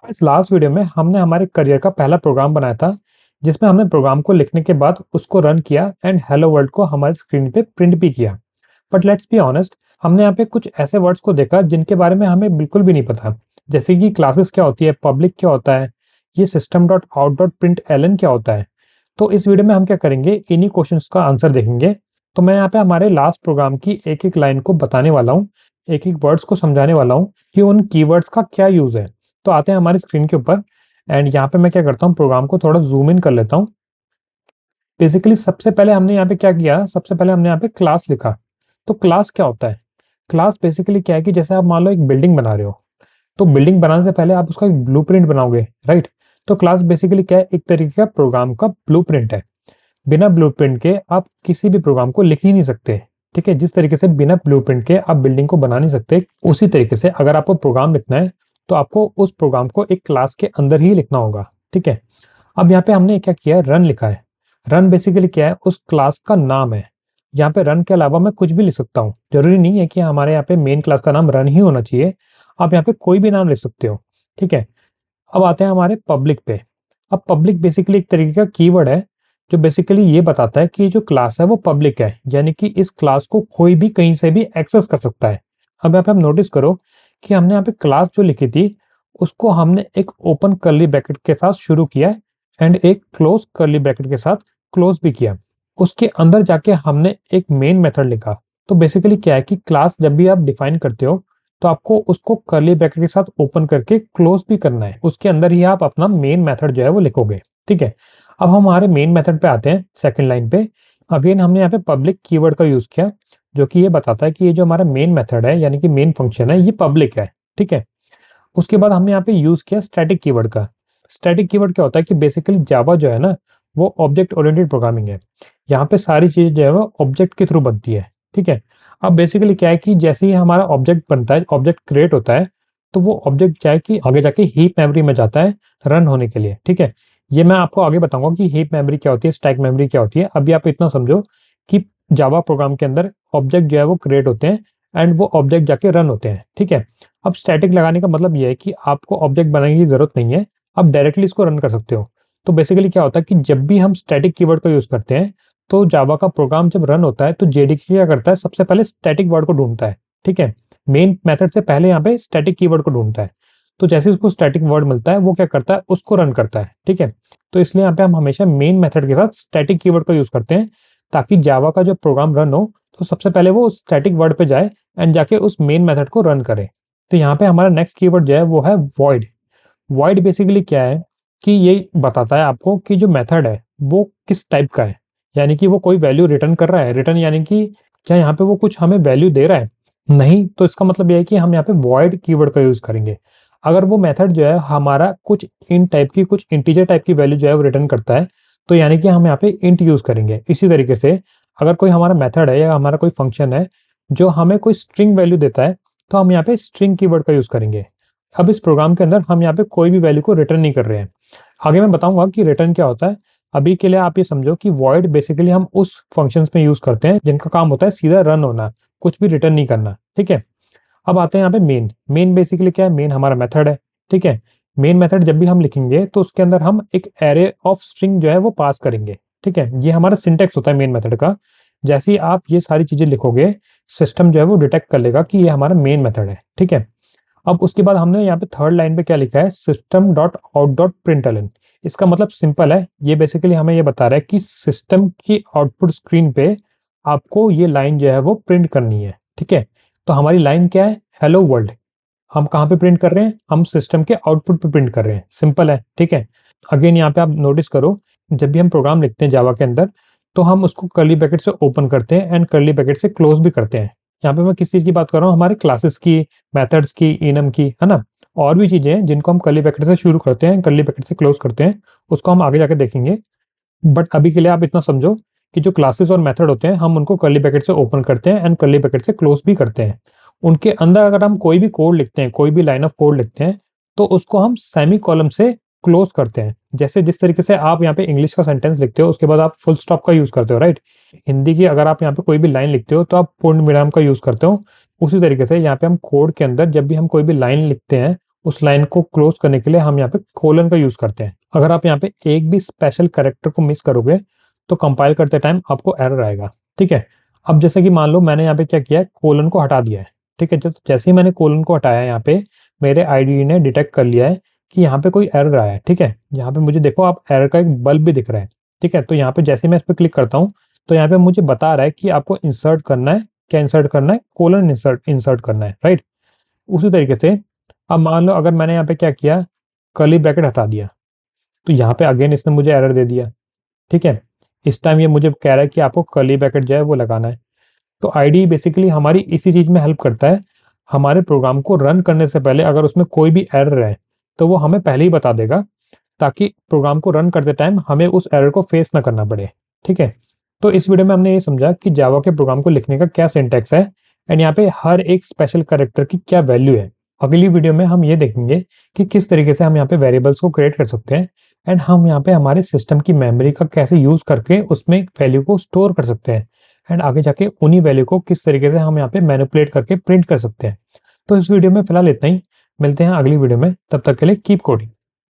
इस last video में हमने हमारे करियर का पहला प्रोग्राम बनाया था, जिसमें हमने प्रोग्राम को लिखने के बाद उसको रन किया एंड हेलो वर्ल्ड को हमारी स्क्रीन पे प्रिंट भी किया। बट लेट्स बी ऑनेस्ट, हमने यहाँ पे कुछ ऐसे वर्ड्स को देखा जिनके बारे में हमें बिल्कुल भी नहीं पता। जैसे कि क्लासेस क्या होती है, पब्लिक क्या होता है, ये system dot out dot print L N क्या होता है। तो इस वीडियो में हम क्या करेंगे, इन्हीं क्वेश्चंस का आंसर देखेंगे। तो मैं यहाँ पे हमारे लास्ट प्रोग्राम की एक एक लाइन को बताने वाला हूँ, एक एक वर्ड्स को समझाने वाला हूँ कि उन कीवर्ड्स का क्या यूज है। तो आते हैं हमारी स्क्रीन के ऊपर एंड यहाँ पे मैं क्या करता हूँ, प्रोग्राम को थोड़ा जूम इन कर लेता हूँ। बेसिकली सबसे पहले हमने यहाँ पे क्या किया, सबसे पहले हमने यहाँ पे क्लास लिखा। तो क्लास क्या होता है? क्लास बेसिकली क्या है कि जैसे आप मान लो एक बिल्डिंग बना रहे हो, तो बिल्डिंग बनाने से पहले आप उसका एक ब्लूप्रिंट बनाओगे, राइट? तो क्लास बेसिकली क्या है, एक तरीके का प्रोग्राम का ब्लूप्रिंट है। बिना ब्लूप्रिंट के आप किसी भी प्रोग्राम को लिख ही नहीं सकते। ठीक है, जिस तरीके से बिना ब्लूप्रिंट के आप बिल्डिंग को बना नहीं सकते, उसी तरीके से अगर आपको प्रोग्राम लिखना है तो आपको उस प्रोग्राम को एक क्लास के अंदर ही लिखना होगा। ठीक है, अब यहाँ पे हमने क्या किया, रन लिखा है। रन बेसिकली क्या है, उस क्लास का नाम है। यहाँ पे रन के अलावा मैं कुछ भी लिख सकता हूँ, जरूरी नहीं है कि हमारे यहाँ पे मेन क्लास का नाम रन ही होना चाहिए। आप यहाँ पे कोई भी नाम लिख सकते हो। ठीक है, अब आते हैं हमारे पब्लिक पे। अब पब्लिक बेसिकली एक तरीके का कीवर्ड है जो बेसिकली ये बताता है कि जो क्लास है वो पब्लिक है, यानी कि इस क्लास को कोई भी कहीं से भी एक्सेस कर सकता है। अब यहाँ पे आप नोटिस करो कि हमने यहाँ पे क्लास जो लिखी थी उसको हमने एक ओपन कर्ली ब्रैकेट के साथ शुरू किया एंड एक क्लोज कर्ली ब्रैकेट के साथ क्लोज भी किया। उसके अंदर जाके हमने एक मेन मेथड लिखा। तो बेसिकली क्या है कि क्लास जब भी आप डिफाइन करते हो तो आपको उसको कर्ली ब्रैकेट के साथ ओपन करके क्लोज भी करना है, उसके अंदर ही आप अपना मेन मेथड जो है वो लिखोगे। ठीक है, अब हम हमारे मेन मेथड पे आते हैं, सेकंड लाइन पे। अगेन हमने यहाँ पे पब्लिक कीवर्ड का यूज किया, जो कि ये बताता है कि ये जो हमारा मेन मेथड है यानी कि मेन फंक्शन है ये पब्लिक है। ठीक है, उसके बाद हमने यहाँ पे यूज किया स्टैटिक कीवर्ड का। स्टैटिक कीवर्ड क्या होता है कि बेसिकली जावा जो है ना, वो ऑब्जेक्ट ओरिएंटेड प्रोग्रामिंग है। यहाँ पे सारी चीजें जो है वो ऑब्जेक्ट के थ्रू बनती है। ठीक है, अब बेसिकली क्या है कि जैसे ही हमारा ऑब्जेक्ट बनता है, ऑब्जेक्ट क्रिएट होता है, तो वो ऑब्जेक्ट क्या है कि आगे जाके हीप मेमोरी में जाता है रन होने के लिए। ठीक है, ये मैं आपको आगे बताऊंगा कि हीप मेमोरी क्या होती है, स्टैक मेमोरी क्या होती है। अभी आप इतना समझो कि जावा प्रोग्राम के अंदर ऑब्जेक्ट जो है वो क्रिएट होते हैं एंड वो ऑब्जेक्ट जाके रन होते हैं। ठीक है, अब स्टैटिक लगाने का मतलब ये है कि आपको ऑब्जेक्ट बनाने की जरूरत नहीं है, आप डायरेक्टली इसको रन कर सकते हो। तो बेसिकली क्या होता है कि जब भी हम स्टैटिक कीवर्ड का यूज करते हैं तो जावा का प्रोग्राम जब रन होता है तो जेडीके क्या करता है, सबसे पहले स्टैटिक वर्ड को ढूंढता है। ठीक है, मेन मेथड से पहले यहाँ पे स्टैटिक कीवर्ड को ढूंढता है। तो जैसे उसको स्टैटिक वर्ड मिलता है वो क्या करता है, उसको रन करता है। ठीक है, तो इसलिए यहाँ पे हम हमेशा मेन मेथड के साथ स्टैटिक कीवर्ड का यूज करते हैं, ताकि जावा का जो प्रोग्राम रन हो तो सबसे पहले वो स्टैटिक वर्ड पे जाए एंड जाके उस मेन मेथड को रन करे। तो यहाँ पे हमारा नेक्स्ट कीवर्ड जो है वो है वॉइड। वॉइड बेसिकली क्या है कि ये बताता है आपको कि जो मेथड है वो किस टाइप का है, यानी कि वो कोई वैल्यू रिटर्न कर रहा है। रिटर्न यानी कि क्या यहाँ पे वो कुछ हमें वैल्यू दे रहा है? नहीं, तो इसका मतलब ये है कि हम यहाँ पे वॉइड कीवर्ड का यूज करेंगे। अगर वो मेथड जो है हमारा कुछ इन टाइप की, कुछ इंटीजर टाइप की वैल्यू जो है वो रिटर्न करता है, तो यानी कि हम यहाँ पे इंट यूज करेंगे। इसी तरीके से अगर कोई हमारा मेथड है या हमारा कोई फंक्शन है जो हमें कोई स्ट्रिंग वैल्यू देता है, तो हम यहाँ पे स्ट्रिंग कीवर्ड का यूज करेंगे। अब इस प्रोग्राम के अंदर हम यहाँ पे कोई भी वैल्यू को रिटर्न नहीं कर रहे हैं। आगे मैं बताऊंगा कि रिटर्न क्या होता है। अभी के लिए आप ये समझो कि वॉइड बेसिकली हम उस फंक्शंस में यूज करते हैं जिनका काम होता है सीधा रन होना, कुछ भी रिटर्न नहीं करना। ठीक है, अब आते हैं यहाँ पे मेन। मेन बेसिकली क्या है, मेन हमारा मेथड है। ठीक है, मेन मेथड जब भी हम लिखेंगे तो उसके अंदर हम एक एरे ऑफ स्ट्रिंग जो है वो पास करेंगे। ठीक है, ये हमारा सिंटेक्स होता है मेन मेथड का। जैसे ही आप ये सारी चीजें लिखोगे, सिस्टम जो है वो डिटेक्ट कर लेगा कि ये हमारा मेन मेथड है। ठीक है, अब उसके बाद हमने यहाँ पे थर्ड लाइन पे क्या लिखा है, system dot out dot println. इसका मतलब सिंपल है, ये बेसिकली हमें ये बता रहा है कि सिस्टम की आउटपुट स्क्रीन पे आपको ये लाइन जो है वो प्रिंट करनी है। ठीक है, तो हमारी लाइन क्या है, हेलो वर्ल्ड। हम कहाँ पे प्रिंट कर रहे हैं, हम सिस्टम के आउटपुट पे प्रिंट कर रहे हैं। सिंपल है। ठीक है, अगेन यहाँ पे आप नोटिस करो, जब भी हम प्रोग्राम लिखते हैं जावा के अंदर तो हम उसको कर्ली ब्रैकेट से ओपन करते हैं एंड कर्ली ब्रैकेट से क्लोज भी करते हैं। यहाँ पे मैं किस चीज की बात कर रहा हूँ, हमारे क्लासेस की, मेथड्स की, इनम की, है ना। और भी चीजें हैं जिनको हम कर्ली ब्रैकेट से शुरू करते हैं, कर्ली ब्रैकेट से क्लोज करते हैं, उसको हम आगे जाके देखेंगे। बट अभी के लिए आप इतना समझो कि जो क्लासेस और मेथड होते हैं हम उनको कर्ली ब्रैकेट से ओपन करते हैं एंड कर्ली ब्रैकेट से क्लोज भी करते हैं। उनके अंदर अगर हम कोई भी कोड लिखते हैं, कोई भी लाइन ऑफ कोड लिखते हैं, तो उसको हम सेमी कॉलम से क्लोज करते हैं। जैसे जिस तरीके से आप यहाँ पे इंग्लिश का सेंटेंस लिखते हो उसके बाद आप फुल स्टॉप का यूज करते हो, राइट। हिंदी की अगर आप यहाँ पे कोई भी लाइन लिखते हो तो आप पूर्ण विराम का यूज करते हो। उसी तरीके से यहाँ पे हम कोड के अंदर जब भी हम कोई भी लाइन लिखते हैं उस लाइन को क्लोज करने के लिए हम यहाँ पे कोलन का यूज़ करते हैं। अगर आप यहाँ पे एक भी स्पेशल कैरेक्टर को मिस करोगे, तो कंपाइल करते टाइम आपको एरर आएगा, ठीक है? अब जैसे कि मान लो मैंने यहाँ पे क्या किया है, कोलन को हटा दिया है, ठीक है? जैसे ही मैंने कोलन को हटाया यहाँ पे, मेरे आईडीई ने डिटेक्ट कर लिया है कि यहाँ पे कोई एरर आया है, ठीक है? यहाँ पे मुझे देखो आप एरर का एक बल्ब भी दिख रहा है, ठीक है? तो यहाँ पे जैसे ही मैं इस पे क्लिक करता हूँ, तो यहाँ पे मुझे बता रहा है कि आपको इंसर्ट करना है, क्या इंसर्ट करना है? कोलन इंसर्ट इंसर्ट करना है, राइट? उसी तरीके से अब मान लो अगर मैंने यहाँ पे क्या किया, कर्ली ब्रैकेट हटा दिया, तो यहाँ पे अगेन इसने मुझे एरर दे दिया, ठीक है? इस टाइम ये मुझे कह रहा है कि आपको कर्ली ब्रैकेट जो है वो लगाना है। तो आईडीई बेसिकली हमारी इसी चीज़ में हेल्प करता है। हमारे प्रोग्राम को रन करने से पहले अगर उसमें कोई भी एरर है, तो वो हमें पहले ही बता देगा, ताकि प्रोग्राम को रन करते टाइम हमें उस एरर को फेस ना करना पड़े, ठीक है? तो इस वीडियो में हमने ये समझा कि जावा के प्रोग्राम को लिखने का क्या सिंटैक्स है एंड यहाँ पे हर एक स्पेशल कैरेक्टर की क्या वैल्यू है। अगली वीडियो में हम ये देखेंगे कि किस तरीके से हम यहाँ पे वेरिएबल्स को क्रिएट कर सकते हैं एंड हम यहाँ पे हमारे सिस्टम की मेमोरी का कैसे यूज़ करके उसमें वैल्यू को स्टोर कर सकते हैं एंड आगे जाके उन्हीं वैल्यू को किस तरीके से हम यहाँ पे मैनिपुलेट करके प्रिंट कर सकते हैं। तो इस वीडियो में फिलहाल इतना ही, मिलते हैं अगली वीडियो में, तब तक के लिए कीप कोडिंग।